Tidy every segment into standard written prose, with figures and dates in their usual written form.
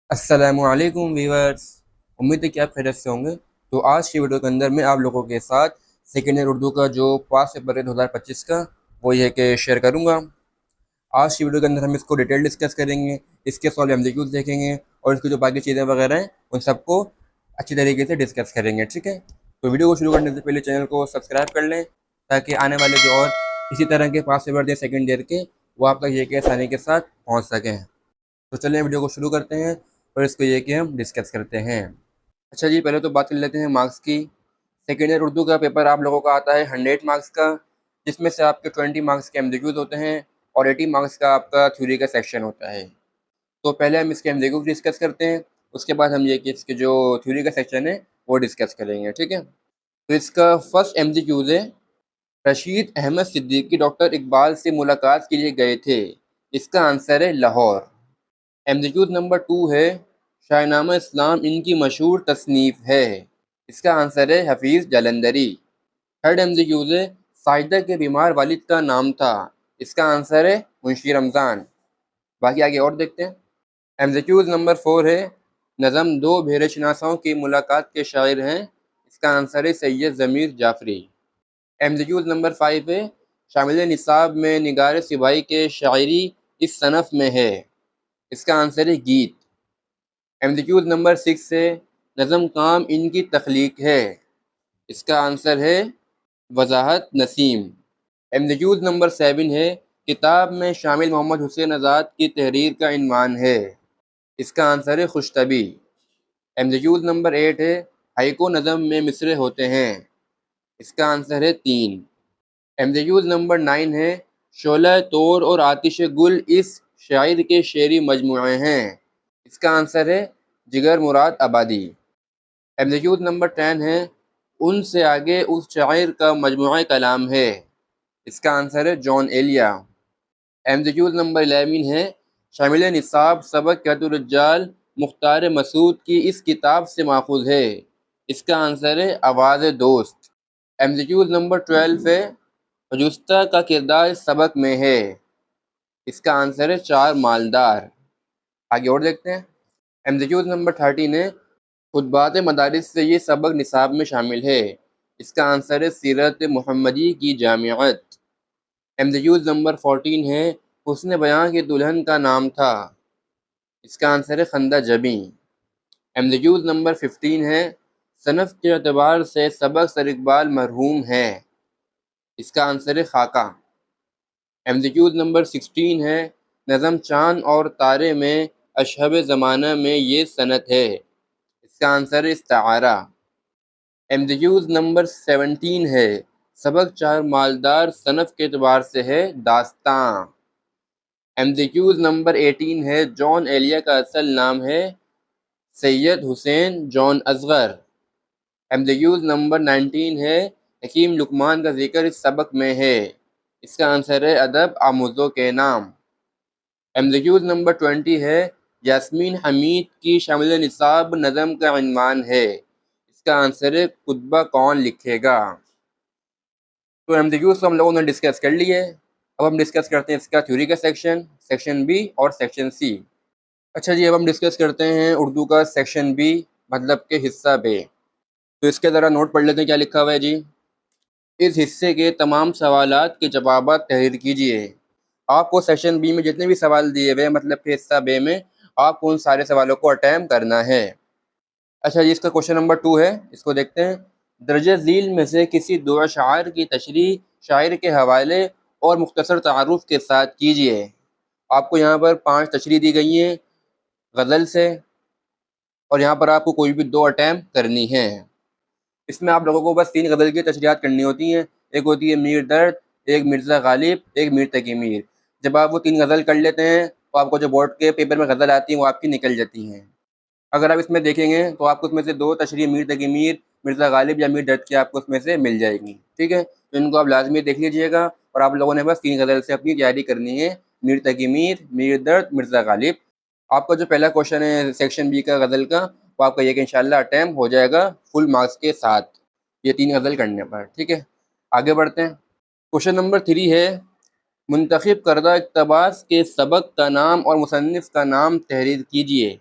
अस्सलामुअलैकुम वीवर्स। उम्मीद है कि आप खैरियत से होंगे। तो आज की वीडियो के अंदर मैं आप लोगों के साथ सेकेंड ईयर उर्दू का जो पास पेपर है 2025 का वो ये कि शेयर करूंगा। आज की वीडियो के अंदर हम इसको डिटेल डिस्कस करेंगे, इसके सॉल्व एमसीक्यूज देखेंगे और इसकी जो बाकी चीज़ें वगैरह हैं उन सबको अच्छी तरीके से डिस्कस करेंगे। ठीक है, तो वीडियो को शुरू करने से पहले चैनल को सब्सक्राइब कर लें ताकि आने वाले जो और इसी तरह के पास पेपर थे सेकेंड ईयर के वो आप तक ये कि आसानी के साथ पहुँच सकें। तो चलिए वीडियो को शुरू करते हैं और इसको ये कि हम डिस्कस करते हैं। अच्छा जी, पहले तो बात कर लेते हैं मार्क्स की। सेकेंड ईयर उर्दू का पेपर आप लोगों का आता है 100 मार्क्स का, जिसमें से आपके 20 मार्क्स के एमसीक्यूज होते हैं और 80 मार्क्स का आपका थ्योरी का सेक्शन होता है। तो पहले हम इसके एमसीक्यूज डिस्कस करते हैं, उसके बाद हम ये कि इसके जो थ्योरी का सेक्शन है वो डिस्कस करेंगे। ठीक है, तो इसका फर्स्ट एमसीक्यूज है, रशीद अहमद सिद्दीकी डॉक्टर इकबाल से मुलाकात के लिए गए थे। इसका आंसर है लाहौर। एमसीक्यूज नंबर 2 है, शाहनामा इस्लाम इनकी मशहूर तसनीफ़ है। इसका आंसर है हफीज़ जलंधरी। थर्ड एमसीक्यूज है, साजिदा के बीमार वालिद का नाम था। इसका आंसर है मुंशी रमज़ान। बाकी आगे और देखते हैं। एमसीक्यूज नंबर 4 है, नज़म दो भेड़ शनासाओं की मुलाकात के शायर हैं। इसका आंसर है सैयद ज़मीर जाफरी। एमसीक्यूज नंबर 5 है, शामिल निसाब में निगार सिपाही के शायरी इस सनफ़ में है। इसका आंसर है गीत। एमसीक्यूज नंबर 6 है, नज़म काम इनकी तख्लीक है। इसका आंसर है वजाहत नसीम। एमसीक्यूज नंबर 7 है, किताब में शामिल मोहम्मद हुसैन आज़ाद की तहरीर का इन्वान है। इसका आंसर है खुशतबी। एमसीक्यूज नंबर 8 है, हाइको नज़म में मिसरे होते हैं। इसका आंसर है 3। एमसीक्यूज नंबर 9 है, शोला तोर और आतिश गुल इस शायर के शेरी मजमूए हैं। इसका आंसर है जिगर मुराद आबादी। एमसीक्यूज नंबर 10 है, उनसे आगे उस शायर का मजमूआ कलाम है। इसका आंसर है जॉन एलिया। एमसीक्यूज नंबर 11 है, शामिल निसाब सबक कहतुर्रजाल मुख्तार मसूद की इस किताब से माखूज है। इसका आंसर है आवाज़ दोस्त। एमसीक्यूज नंबर 12 है, हजुस्ता का किरदार इस सबक में है। इसका आंसर है चार मालदार। आगे और देखते हैं। एमसीक्यूज नंबर 13 है, खुतबात मदारिस से ये सबक निसाब में शामिल है। इसका आंसर है सीरत मुहम्मदी की जामियत। एमसीक्यूज नंबर 14 है, हुस्न बयां के दुल्हन का नाम था। इसका आंसर है खंदा जबी। एमसीक्यूज नंबर 15 है, सनफ के एतबार से सबक सर इकबाल मरहूम है। इसका आंसर है खाका। एमसीक्यूज नंबर 16 है, नज़म चांद और तारे में अशहब ज़माना में ये सनत है। इसका आंसर है इस्तारा। एमसीक्यूज नंबर 17 है, सबक चार मालदार सनफ के एतबार से है दास्तां। एमसीक्यूज नंबर 18 है, जॉन एलिया का असल नाम है सैयद हुसैन जॉन असगर। एमसीक्यूज नंबर 19 है, हकीम लुकमान का जिक्र इस सबक में है। इसका आंसर है अदब आमुज़ों के नाम। एमसीक्यूज नंबर 20 है, यास्मीन हमीद की शामिल निसाब नज़म का इन्वान है। इसका आंसर है खुतबा कौन लिखेगा। तो एमसीक्यूज तो हम लोगों ने डिस्कस कर लिए। अब हम डिस्कस करते हैं इसका थ्योरी का सेक्शन, सेक्शन बी और सेक्शन सी। अच्छा जी, अब हम डिस्कस करते हैं उर्दू का सेक्शन बी, मतलब के हिस्सा बे। तो इसके ज़रा नोट पढ़ लेते हैं क्या लिखा हुआ है जी। इस हिस्से के तमाम सवालात के जवाब तहरीर कीजिए। आपको सेक्शन बी में जितने भी सवाल दिए हुए हैं, मतलब कि हिस्सा बे में, आपको उन सारे सवालों को अटैम्प्ट करना है। अच्छा जी, इसका क्वेश्चन नंबर 2 है, इसको देखते हैं। दर्ज झील में से किसी दो अशार की तशरीह शायर के हवाले और मुख्तसर तारुफ के साथ कीजिए। आपको यहाँ पर 5 तशरीह दी गई हैं गज़ल से, और यहाँ पर आपको कोई भी 2 अटैम्प्ट करनी है। इसमें आप लोगों को बस 3 गज़ल की तशरीहात करनी होती हैं। एक होती है मीर दर्द, एक मिर्ज़ा गालिब, एक मीर तकी मीर। जब आप वो 3 गज़ल कर लेते हैं तो आपको जो बोर्ड के पेपर में गज़ल आती हैं वो आपकी निकल जाती हैं। अगर आप इसमें देखेंगे तो आपको उसमें से 2 तशरीह मीर तकी मीर, मिर्ज़ा गालिब या मीर दर्द की आपको उसमें से मिल जाएगी। ठीक है, तो इनको आप लाजमी देख लीजिएगा और आप लोगों ने बस 3 गज़ल से अपनी तैयारी करनी है, मीर तकी मीर, मीर दर्द, मिर्ज़ा गालिब। आपका जो पहला क्वेश्चन है सेक्शन बी का गज़ल का, वो आपका ये कि इंशाल्लाह अटैम्प्ट हो जाएगा फुल मार्क्स के साथ, ये 3 गज़ल करने पर। ठीक है, आगे बढ़ते हैं। क्वेश्चन नंबर 3 है, मुंतखब करदा इक़्तिबास के सबक का नाम और मुसन्निफ़ का नाम तहरीर कीजिए।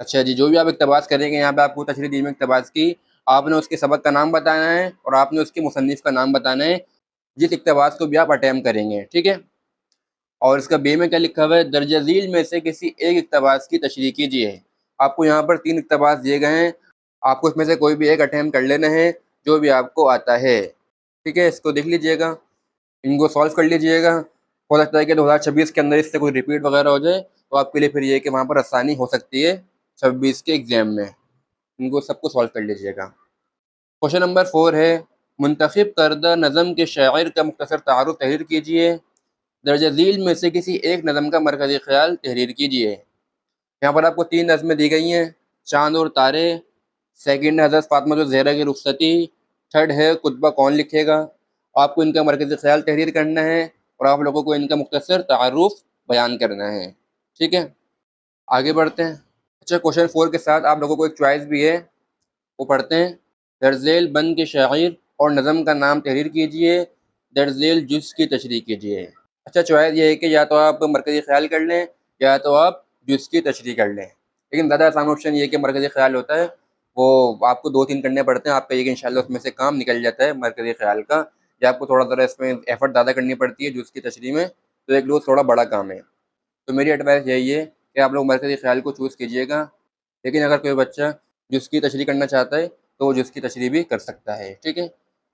अच्छा जी, जो भी आप इक़्तिबास करेंगे यहाँ पे आपको तशरीह दी में इक़्तिबास की, आपने उसके सबक का नाम बताना है और आपने उसके मुसन्निफ़ का नाम बताना है, जिस इक़्तिबास को भी आप अटेम्प्ट करेंगे, ठीक है? और इसका बे में क्या लिखा हुआ है, दर्ज झील में से किसी एक इक़्तिबास की तशरीह कीजिए। आपको यहाँ पर 3 इक़्तिबास दिए गए हैं, आपको इसमें से कोई भी एक अटेम्प्ट कर लेना है, जो भी आपको आता है, ठीक है? इसको देख लीजिएगा, इनको सॉल्व कर लीजिएगा। हो सकता है कि 2026 के अंदर इससे कोई रिपीट वगैरह हो जाए, तो आपके लिए फिर ये है कि वहाँ पर आसानी हो सकती है 26 के एग्ज़ाम में। इनको सबको सॉल्व कर लीजिएगा। क्वेश्चन नंबर 4 है, मुंतखब करदा नज़म के शायर का मुख्तसर तारुफ़ तहरीर कीजिए। दर्ज झील में से किसी एक नज़म का मरकज़ी ख़याल तहरीर कीजिए। यहाँ पर आपको 3 नज़में दी गई हैं, चाँद और तारे, सेकंड है हज़रत फ़ातिमा ज़हरा की रुख़सती, थर्ड है खुतबा कौन लिखेगा। आपको इनका मरकज़ी ख़याल तहरीर करना है और आप लोगों को इनका मुख्तसर तारुफ़ बयान करना है, ठीक है? आगे बढ़ते हैं। अच्छा, क्वेश्चन 4 के साथ आप लोगों को एक चॉइस भी है, वो पढ़ते हैं। दर्ज़ेल बंद के शायर और नज़म का नाम तहरीर कीजिए, दर्ज़ेल जुज़ की तशरीह कीजिए। अच्छा, चॉइस ये है कि या तो आप मरकज़ी ख़याल कर लें या तो आप जुज़ की तशरीह कर लें, लेकिन ज़्यादा आसान ऑप्शन ये है कि मरकज़ी ख़याल होता है, वो आपको 2-3 करने पड़ते हैं, आपका ये कि इंशाअल्लाह उसमें से काम निकल जाता है मरकज़ी ख़याल का, या आपको थोड़ा ज़रा इसमें एफ़र्ट ज़्यादा करनी पड़ती है जुज़ की तशरीह में, तो एक लोग थोड़ा बड़ा काम है। तो मेरी एडवाइस यही है कि आप लोग मरकज़ी ख़याल को चूज़ कीजिएगा, लेकिन अगर कोई बच्चा जुज़ की तशरीह करना चाहता है, तो वो जुज़ की तशरीह भी कर सकता है, ठीक है?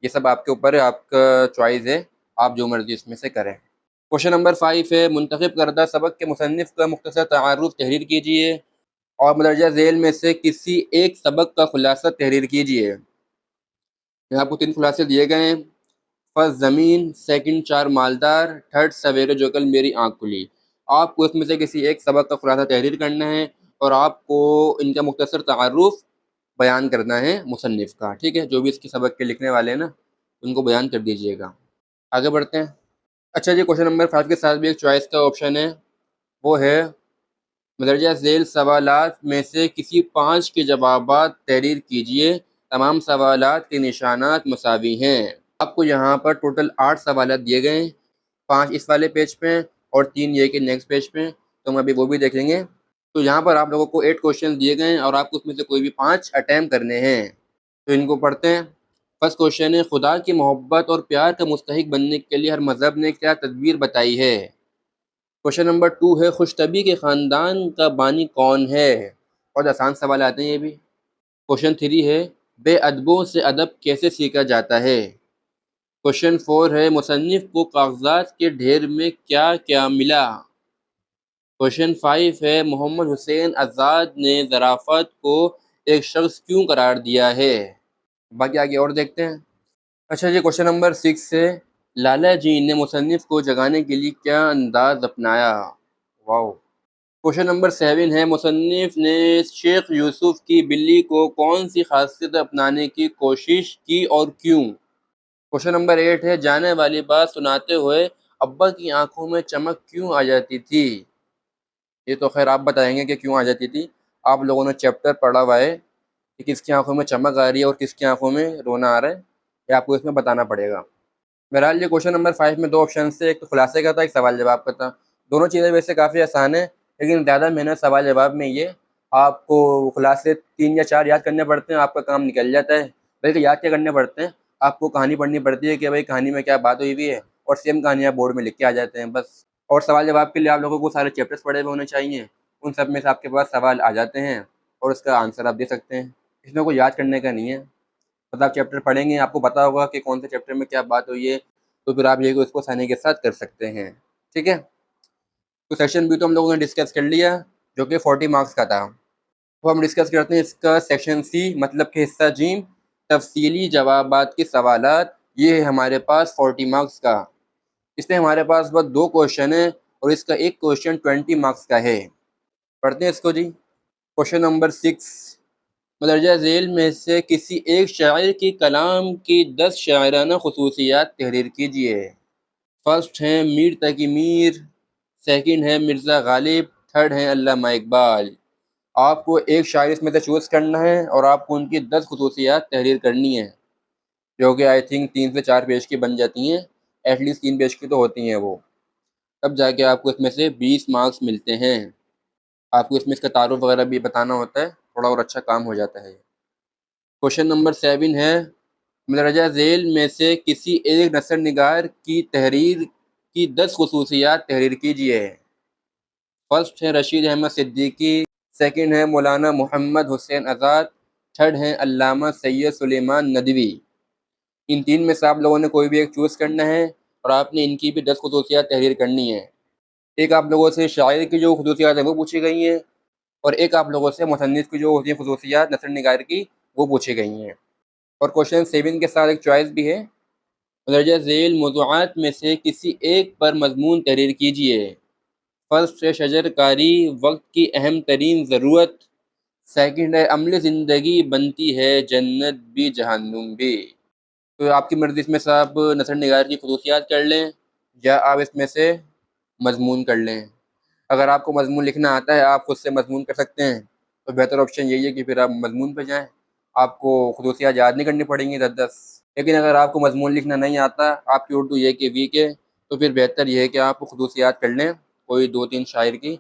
ये सब आपके ऊपर है, आपका चॉइस है, आप जो मर्ज़ी इसमें से करें। क्वेश्चन नंबर 5 है, मुंतखब करदा सबक के मुसन्निफ़ का मुख्तसर तारुफ़ तहरीर कीजिए और मदरजा ज़ेल में से किसी एक सबक का खुलासा तहरीर कीजिए। यहाँ आपको 3 खुलासे दिए गए हैं। फर्स्ट ज़मीन, सेकंड चार मालदार, थर्ड सवेरे जो कल मेरी आँख खुली। आपको इसमें से किसी एक सबक का खुलासा तहरीर करना है और आपको इनका मुख्तसर तारुफ़ बयान करना है मुसन्निफ़ का, ठीक है? जो भी इसके सबक के लिखने वाले हैं ना, उनको बयान कर दीजिएगा। आगे बढ़ते हैं। अच्छा जी, क्वेश्चन नंबर 5 के साथ भी एक चॉइस का ऑप्शन है, वो है मदरजा ज़ेल सवालात में से किसी 5 के जवाबात तहरीर कीजिए, तमाम सवालात के निशानात मुसावी हैं। आपको यहाँ पर टोटल 8 सवालात दिए गए हैं, 5 इस वाले पेज पे और 3 ये कि नेक्स्ट पेज पे, तो हम अभी वो भी देखेंगे। तो यहाँ पर आप लोगों को 8 क्वेश्चन दिए गए हैं और आपको उसमें से कोई भी 5 अटेम्प्ट करने हैं। तो इनको पढ़ते हैं। फर्स्ट क्वेश्चन है, खुदा की मोहब्बत और प्यार का मुस्तहिक बनने के लिए हर मज़हब ने क्या तदबीर बताई है? क्वेश्चन नंबर 2 है, खुशतबी के ख़ानदान का बानी कौन है? बहुत आसान सवाल आते हैं ये भी। क्वेश्चन 3 है, बेअदबों से अदब कैसे सीखा जाता है? क्वेश्चन 4 है, मुसन्निफ़ को कागज़ात के ढेर में क्या-क्या मिला? क्वेश्चन 5 है, मोहम्मद हुसैन आज़ाद ने ज़राफ़त को एक शख़्स क्यों करार दिया है? बाकी आगे और देखते हैं। अच्छा जी, क्वेश्चन नंबर 6 है, लाला जी ने मुसन्निफ़ को जगाने के लिए क्या अंदाज़ अपनाया? वाओ! क्वेश्चन नंबर 7 है, मुसन्निफ़ ने शेख यूसुफ़ की बिल्ली को कौन-सी ख़ासियत अपनाने की कोशिश की और क्यों? क्वेश्चन नंबर 8 है, जाने वाली बात सुनाते हुए अब्बा की आँखों में चमक क्यों आ जाती थी? ये तो ख़ैर आप बताएँगे कि क्यों आ जाती थी। आप लोगों ने चैप्टर पढ़ा हुआ है कि किसकी आँखों में चमक आ रही है और किसकी आँखों में रोना आ रहा है, ये आपको इसमें बताना पड़ेगा। बहरहाल ये क्वेश्चन नंबर 5 में 2 ऑप्शंस थे, एक तो खुलासे का था, एक सवाल जवाब का था। दोनों चीज़ें वैसे काफ़ी आसान है, लेकिन ज़्यादा मेहनत सवाल जवाब में ये आपको खुलासे 3 या 4 याद करने पड़ते हैं, आपका काम निकल जाता है। बल्कि याद क्या करने पड़ते हैं, आपको कहानी पढ़नी पड़ती है कि भाई कहानी में क्या बात हुई हुई है और सेम कहानी आप बोर्ड में लिख के आ जाते हैं बस। और सवाल जवाब के लिए आप लोगों को सारे चैप्टर्स पढ़े हुए होने चाहिए, उन सब में से आपके पास सवाल आ जाते हैं और उसका आंसर आप दे सकते हैं। इसमें कोई याद करने का नहीं है। मतलब आप चैप्टर पढ़ेंगे, आपको पता होगा कि कौन से चैप्टर में क्या बात हुई है, तो फिर आप ये उसको आसानी के साथ कर सकते हैं, ठीक है? तो सेक्शन बी तो हम लोगों ने डिस्कस कर लिया, जो कि 40 मार्क्स का था। अब हम डिस्कस करते हैं इसका सेक्शन सी, मतलब कि हिस्सा जी, तफसीली जवाबात के सवालात। ये है हमारे पास 40 मार्क्स का। इसमें हमारे पास बस 2 क्वेश्चन हैं और इसका एक क्वेश्चन 20 मार्क्स का है। पढ़ते हैं इसको जी। क्वेश्चन नंबर 6, मदरजा ज़ेल में से किसी एक शायर की कलाम की 10 शायराना ख़ुसूसियात तहरीर कीजिए। फर्स्ट हैं मीर तकी मीर, सेकंड है मिर्ज़ा गालिब, थर्ड है अल्लामा इकबाल। आपको एक शायर इसमें से चूज़ करना है और आपको उनकी 10 ख़ुसूसियात तहरीर करनी है, जो कि आई थिंक 3 से 4 पेज की बन जाती हैं, एटलीस्ट 3 पेज की तो होती हैं वो। तब जाके आपको इसमें से 20 मार्क्स मिलते हैं। आपको इसमें इसका तारुफ वगैरह भी बताना होता है, थोड़ा और अच्छा काम हो जाता है। क्वेश्चन नंबर 7 है, मंदरजा झेल में से किसी एक नसर निगार की तहरीर की 10 खुसूसियात तहरीर कीजिए। फर्स्ट है रशीद अहमद सिद्दीकी, सेकंड है मौलाना मोहम्मद हुसैन आज़ाद, थर्ड है अल्लामा सैयद सुलेमान नदवी। इन तीन में से आप लोगों ने कोई भी एक चूज़ करना है और आपने इनकी भी 10 खुसूसियात तहरीर करनी है। एक आप लोगों से शायर की जो खुसूसियात हैं वो पूछी गई हैं और एक आप लोगों से मुसन्निफ़ की जो होती हैं खुसूसियात नसर निगार की, वो पूछी गई हैं। और क्वेश्चन 7 के साथ एक चॉइस भी है, मदरजा झेल मौज़ूआत में से किसी एक पर मज़मून तहरीर कीजिए। फर्स्ट है शजरकारी वक्त की अहम तरीन ज़रूरत, सेकंड है अमल ज़िंदगी बनती है जन्नत भी जहन्नुम भी। तो आपकी मर्ज़ी, इसमें से आप नसर निगार की खुसूसियात कर लें या आप इसमें से मज़मून कर लें। अगर आपको मज़मून लिखना आता है, आप खुद से मज़मून कर सकते हैं, तो बेहतर ऑप्शन यही है कि फिर आप मज़मून पे जाएँ। आपको खुसूसियात याद नहीं करनी पड़ेंगी 10-10। लेकिन अगर आपको मज़मून लिखना नहीं आता, आपकी उर्दू ये कि वीक है, तो फिर बेहतर ये है कि आप खुसूसियात कर लें कोई 2-3 शायर की।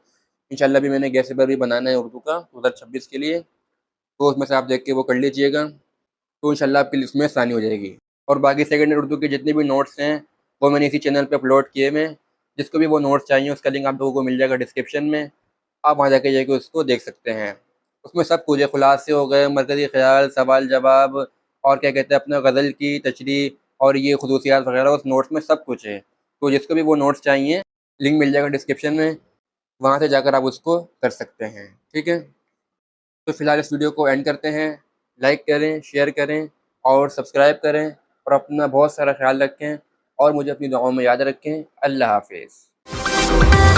इंशाल्लाह अभी मैंने गेस पेपर भी बनाना है उर्दू का 2026 के लिए, तो उसमें से आप देख के वो कर लीजिएगा, तो इंशाल्लाह आपके लिए उसमें आसानी हो जाएगी। और बाकी सेकंड उर्दू के जितने भी नोट्स हैं, वो मैंने इसी चैनल पे अपलोड किए हुए हैं। जिसको भी वो नोट्स चाहिए उसका लिंक आप लोगों को मिल जाएगा डिस्क्रिप्शन में, आप वहाँ जाके उसको देख सकते हैं। उसमें सब कुछ है, खुलासे हो गए, मरकज़ी ख़्याल, सवाल जवाब और क्या कहते हैं अपना गज़ल की तशरीह और ये खुसूसियात वगैरह उस नोट्स में सब कुछ है। तो जिसको भी वो नोट्स चाहिए, लिंक मिल जाएगा डिस्क्रिप्शन में, वहाँ से जाकर आप उसको कर सकते हैं। ठीक है? तो फिलहाल इस वीडियो को एंड करते हैं। लाइक करें, शेयर करें और सब्सक्राइब करें और अपना बहुत सारा ख्याल रखें और मुझे अपनी दुआओं में याद रखें। अल्लाह हाफ़िज़।